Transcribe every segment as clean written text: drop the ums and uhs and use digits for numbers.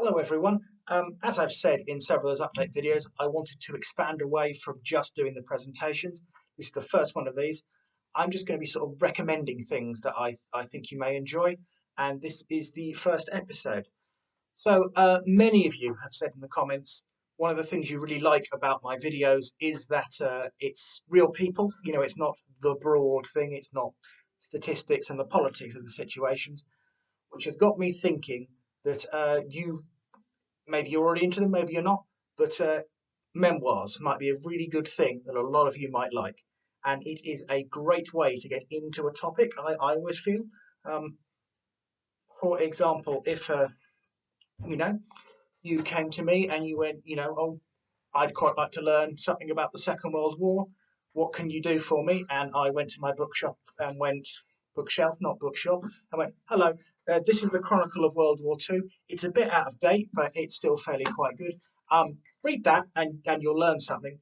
Hello everyone. As I've said in several of those update videos, I wanted to expand away from just doing the presentations. This is the first one of these. I'm just going to be sort of recommending things that I think you may enjoy, and this is the first episode. So many of you have said in the comments, one of the things you really like about my videos is that it's real people. You know, it's not the broad thing, it's not statistics and the politics of the situations, which has got me thinking that maybe you're already into them, maybe you're not, but memoirs might be a really good thing that a lot of you might like. And it is a great way to get into a topic, I always feel. For example, if, you know, you came to me and you went, oh, I'd quite like to learn something about the Second World War. What can you do for me? And I went to my bookshop and went, bookshelf, not bookshop. I went, hello, this is the Chronicle of World War II. It's a bit out of date, but it's still fairly quite good. Read that and you'll learn something.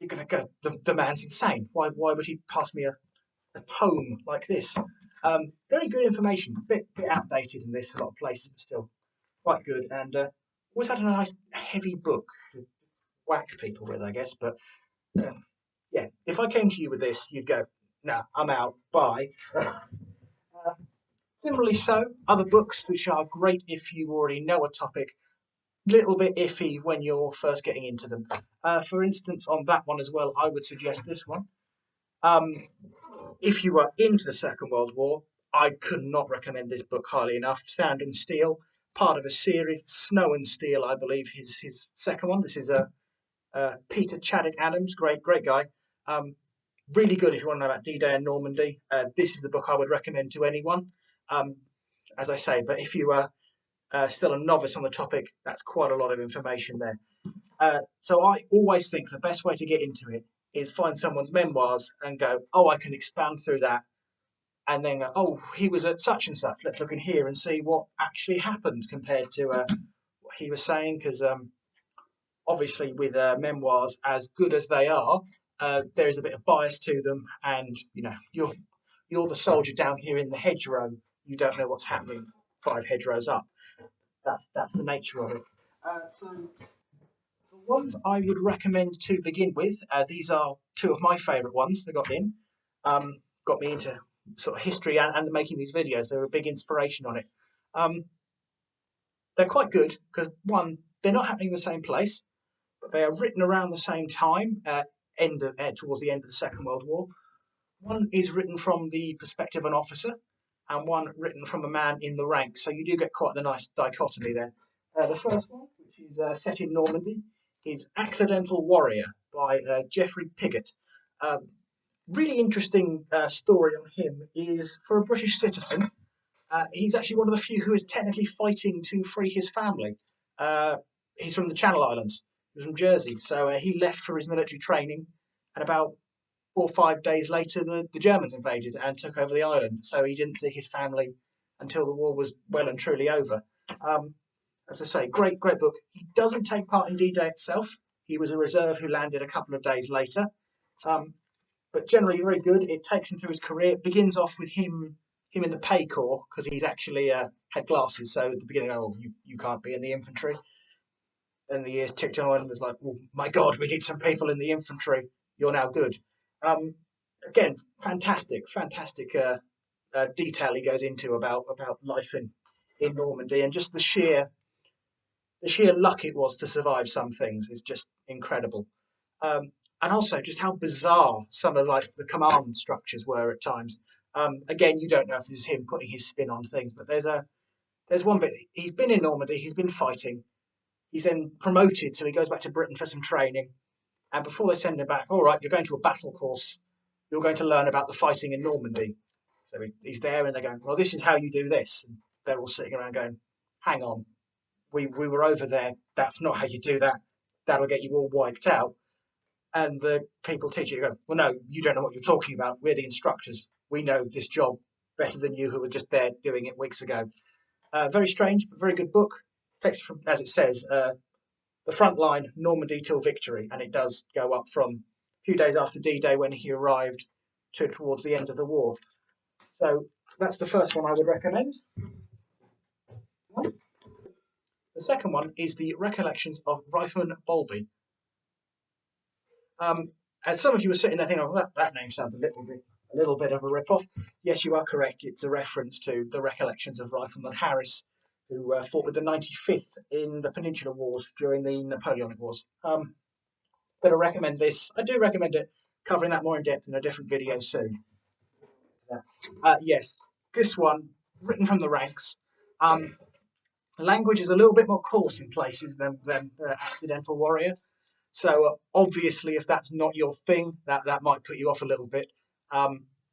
You're going to go, the man's insane. Why would he pass me a tome like this? Very good information, a bit outdated in this, a lot of places, but still quite good. And always had a nice heavy book to whack people with, I guess. But yeah, if I came to you with this, you'd go, nah, I'm out, bye. Similarly so, other books which are great if you already know a topic, little bit iffy when you're first getting into them. For instance, on that one as well, I would suggest this one. If you are into the Second World War, I could not recommend this book highly enough. Sand and Steel, part of a series, Snow and Steel, I believe, his second one. This is Peter Chadwick Adams, great guy. Really good if you want to know about D-Day and Normandy. This is the book I would recommend to anyone. As I say, but if you are still a novice on the topic, that's quite a lot of information there. So I always think the best way to get into it is find someone's memoirs and go, oh, I can expand through that. And then go, oh, he was at such and such. Let's look in here and see what actually happened compared to what he was saying. Because obviously with memoirs, as good as they are, there is a bit of bias to them. And, you're the soldier down here in the hedgerow. You don't know what's happening 5 hedgerows up. That's the nature of it. So the ones I would recommend to begin with, these are 2 of my favourite ones that got me into sort of history and making these videos. They were a big inspiration on it. They're quite good because, one, they're not happening in the same place, but they are written around the same time, towards the end of the Second World War. One is written from the perspective of an officer, and one written from a man in the ranks. So you do get quite a nice dichotomy there. The first one, which is set in Normandy, is Accidental Warrior by Geoffrey Pigott. Really interesting story on him is for a British citizen. He's actually one of the few who is technically fighting to free his family. He's from the Channel Islands. He was from Jersey, so he left for his military training, and about 4 or 5 days later, the Germans invaded and took over the island. So he didn't see his family until the war was well and truly over. As I say, great book. He doesn't take part in D-Day itself. He was a reserve who landed a couple of days later. But generally very good. It takes him through his career. It begins off with him in the pay corps because he's actually had glasses. So at the beginning, you can't be in the infantry. Then the years ticked on and was like, oh my God, we need some people in the infantry. You're now good. Again, fantastic detail he goes into about life in Normandy, and just the sheer luck it was to survive some things is just incredible. And also just how bizarre some of like the command structures were at times. Again, you don't know if this is him putting his spin on things, but there's one bit. He's been in Normandy, he's been fighting. He's then promoted, so he goes back to Britain for some training. And before they send him back, all right, you're going to a battle course. You're going to learn about the fighting in Normandy. So he's there, and they're going, well, this is how you do this. And they're all sitting around going, hang on, we were over there. That's not how you do that. That'll get you all wiped out. And the people teach you, go, well, no, you don't know what you're talking about. We're the instructors. We know this job better than you who were just there doing it weeks ago. Very strange, but very good book. Takes from, as it says, the front line, Normandy till victory. And it does go up from a few days after D-Day when he arrived to towards the end of the war. So that's the first one I would recommend. The second one is the Recollections of Rifleman Harris. As some of you were sitting there thinking, oh, that name sounds a little bit of a rip-off. Yes, you are correct. It's a reference to the Recollections of Rifleman Harris, who fought with the 95th in the Peninsular Wars during the Napoleonic Wars. But I recommend this. I do recommend it, covering that more in depth in a different video soon. Yes, this one, written from the ranks. Language is a little bit more coarse in places than Accidental Warrior. So obviously, if that's not your thing, that might put you off a little bit.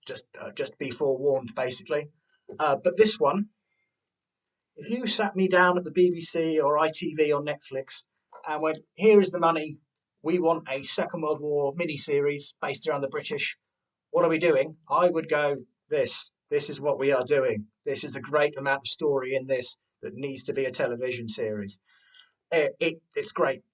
Just be forewarned, basically. But this one, if you sat me down at the BBC or ITV or Netflix and went, "Here is the money. We want a Second World War mini-series based around the British. What are we doing?" I would go, "This. This is what we are doing. This is a great amount of story in this that needs to be a television series." It's great,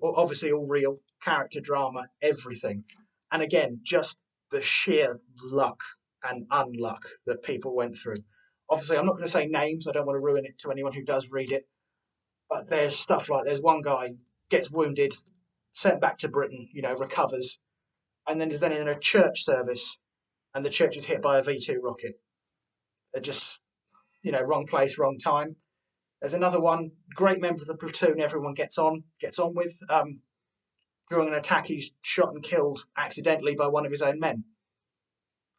obviously all real, character drama, everything. And again, just the sheer luck and unluck that people went through. Obviously, I'm not going to say names. I don't want to ruin it to anyone who does read it. But there's stuff like there's one guy gets wounded, sent back to Britain, recovers, and then is then in a church service, and the church is hit by a V2 rocket. They're just, wrong place, wrong time. There's another one, great member of the platoon, everyone gets on with. During an attack, he's shot and killed accidentally by one of his own men.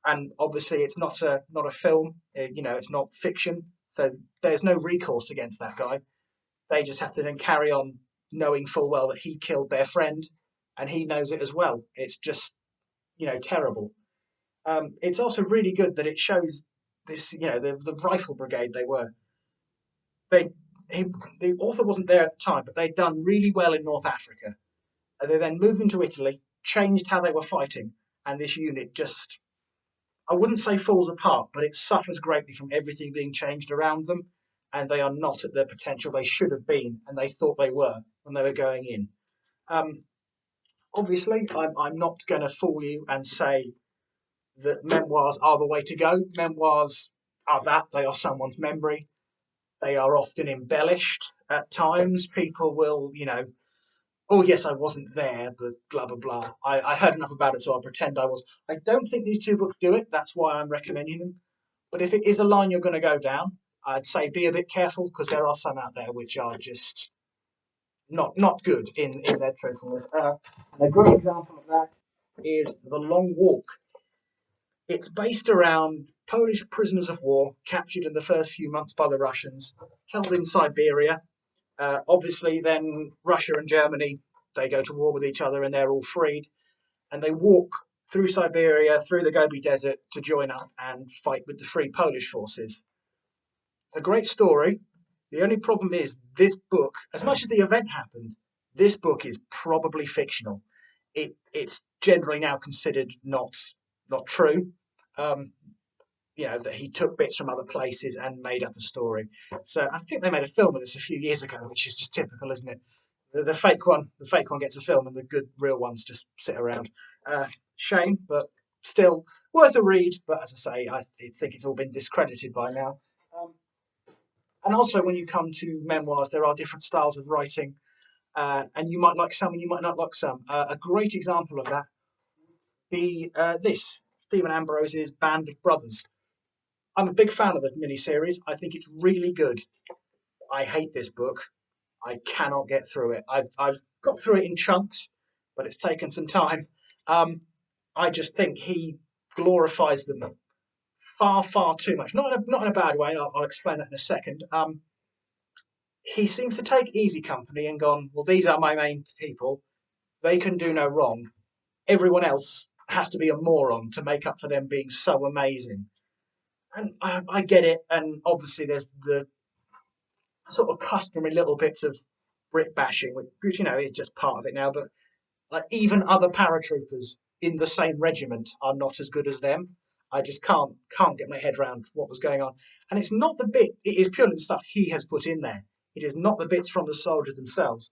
And obviously, it's not a film. It's not fiction, so there's no recourse against that guy. They just have to then carry on, knowing full well that he killed their friend, and he knows it as well. It's just, terrible. It's also really good that it shows this, the rifle brigade they were. The author wasn't there at the time, but they'd done really well in North Africa. They then moved into Italy, changed how they were fighting, and this unit just, I wouldn't say falls apart, but it suffers greatly from everything being changed around them, and they are not at the potential they should have been, and they thought they were when they were going in. Obviously, I'm not going to fool you and say that memoirs are the way to go. Memoirs are that, they are someone's memory. They are often embellished at times. People will, oh yes, I wasn't there, but blah blah blah. I heard enough about it, so I'll pretend I was. I don't think these two books do it. That's why I'm recommending them. But if it is a line you're going to go down, I'd say be a bit careful, because there are some out there which are just not good in their truthfulness. And a great example of that is The Long Walk. It's based around Polish prisoners of war captured in the first few months by the Russians, held in Siberia. Obviously, then Russia and Germany, they go to war with each other and they're all freed. And they walk through Siberia, through the Gobi Desert to join up and fight with the Free Polish forces. It's a great story. The only problem is this book, as much as the event happened, this book is probably fictional. It's generally now considered not true. That he took bits from other places and made up a story. So I think they made a film of this a few years ago, which is just typical, isn't it? The fake one gets a film, and the good real ones just sit around. Shame, but still worth a read. But as I say, I think it's all been discredited by now. And also, when you come to memoirs, there are different styles of writing, and you might like some and you might not like some. A great example of that be this Stephen Ambrose's Band of Brothers. I'm a big fan of the miniseries. I think it's really good. I hate this book. I cannot get through it. I've got through it in chunks, but it's taken some time. I just think he glorifies them far too much. Not in a bad way. I'll explain that in a second. He seems to take Easy Company and gone, well, these are my main people. They can do no wrong. Everyone else has to be a moron to make up for them being so amazing. And I get it. And obviously, there's the sort of customary little bits of brick bashing, which is just part of it now. But like even other paratroopers in the same regiment are not as good as them. I just can't get my head around what was going on. And it's not the bit; it is purely the stuff he has put in there. It is not the bits from the soldiers themselves,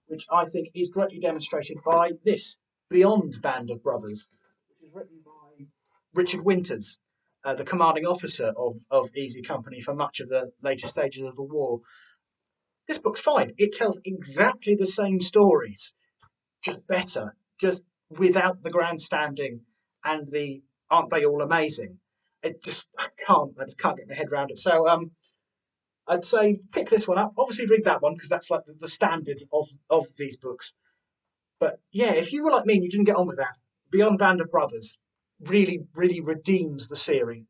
which I think is greatly demonstrated by this Beyond Band of Brothers, which is written by Richard Winters, the commanding officer of Easy Company for much of the later stages of the war. This book's fine. It tells exactly the same stories, just better, just without the grandstanding and the aren't they all amazing? I just can't get my head around it. So I'd say pick this one up. Obviously read that one because that's like the standard of these books. But yeah, if you were like me and you didn't get on with that, Beyond Band of Brothers really redeems the series.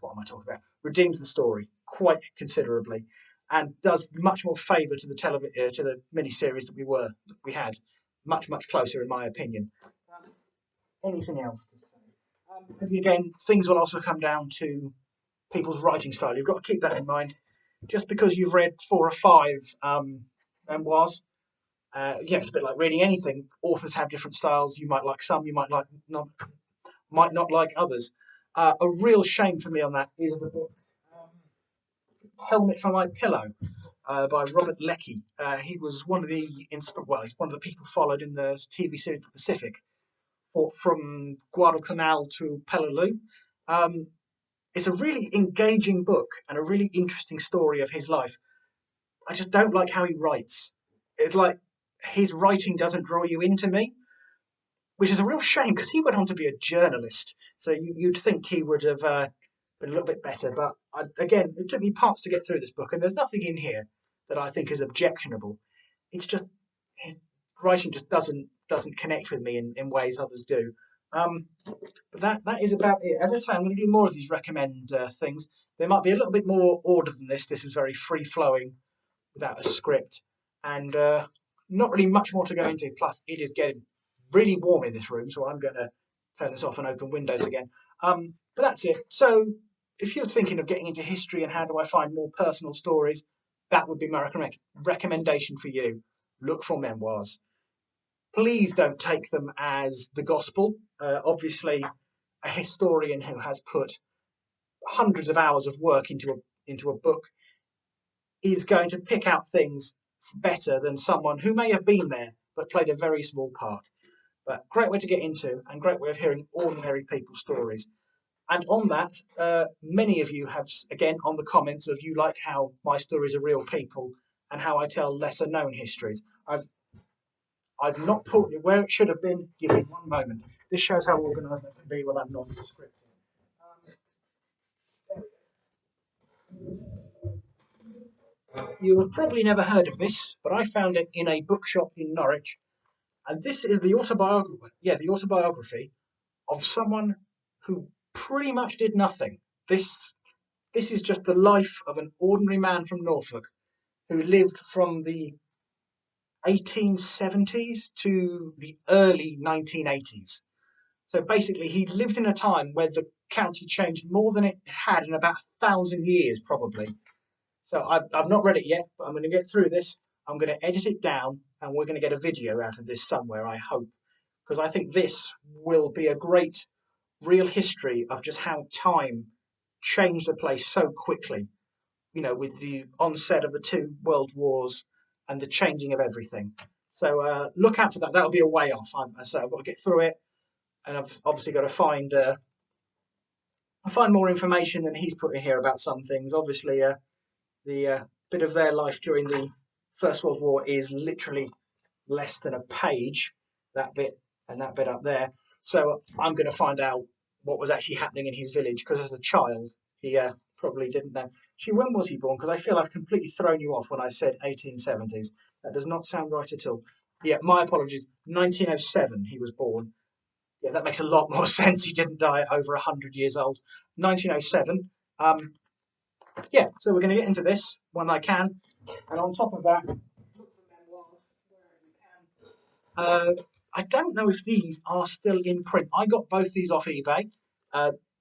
What am I talking about? Redeems the story quite considerably, and does much more favour to the to the miniseries that we had, much closer in my opinion. Anything else to say? And again, things will also come down to people's writing style. You've got to keep that in mind. Just because you've read 4 or 5 memoirs, yeah, it's a bit like reading anything. Authors have different styles. You might like some, you might not like others. A real shame for me on that is the book "Helmet for My Pillow" by Robert Leckie. He was one of the he's one of the people followed in the TV series The Pacific, from Guadalcanal to Peleliu. Um, it's a really engaging book and a really interesting story of his life. I just don't like how he writes. It's like his writing doesn't draw you into me, which is a real shame because he went on to be a journalist. So you'd think he would have been a little bit better. But again, it took me parts to get through this book, and there's nothing in here that I think is objectionable. It's just his writing just doesn't connect with me in ways others do. But that is about it. As I say, I'm going to do more of these recommend things. They might be a little bit more ordered than this. This was very free flowing without a script, and not really much more to go into. Plus, it is getting really warm in this room, so I'm going to turn this off and open windows again. But that's it. So, if you're thinking of getting into history and how do I find more personal stories, that would be my recommendation for you. Look for memoirs. Please don't take them as the gospel. Obviously, a historian who has put hundreds of hours of work into a book is going to pick out things better than someone who may have been there but played a very small part. But great way to get into, and great way of hearing ordinary people's stories. And on that, many of you have, again, on the comments of you like how my stories are real people and how I tell lesser known histories. I've not put it where it should have been. Give me one moment. This shows how organised I can be when I'm not scripting. You have probably never heard of this, but I found it in a bookshop in Norwich, and this is the autobiography. Yeah, the autobiography of someone who pretty much did nothing. This is just the life of an ordinary man from Norfolk who lived from the 1870s to the early 1980s. So basically, he lived in a time where the county changed more than it had in about 1,000 years, probably. So I've not read it yet, but I'm going to get through this. I'm going to edit it down, and we're going to get a video out of this somewhere, I hope, because I think this will be a great real history of just how time changed the place so quickly, with the onset of the 2 world wars and the changing of everything. So look out for that. That'll be a way off. So I've got to get through it, and I've obviously got to find more information than he's put in here about some things. Obviously, the bit of their life during the First World War is literally less than a page, that bit and that bit up there. So I'm going to find out what was actually happening in his village, because as a child, he probably didn't know. Actually, when was he born? Because I feel I've completely thrown you off when I said 1870s. That does not sound right at all. Yeah, my apologies. 1907 he was born. Yeah, that makes a lot more sense. He didn't die at over 100 years old. 1907. Yeah, so we're going to get into this when I can. And on top of that, I don't know if these are still in print. I got both these off eBay,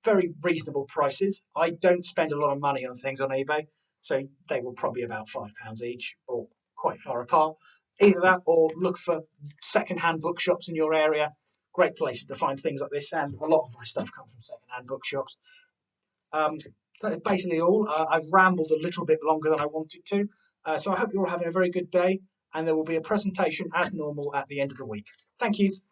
very reasonable prices. I don't spend a lot of money on things on eBay, so they were probably about £5 each, or quite far apart. Either that, or look for second-hand bookshops in your area. Great places to find things like this, and a lot of my stuff comes from second-hand bookshops. That's basically all. I've rambled a little bit longer than I wanted to, so I hope you're all having a very good day, and there will be a presentation as normal at the end of the week. Thank you.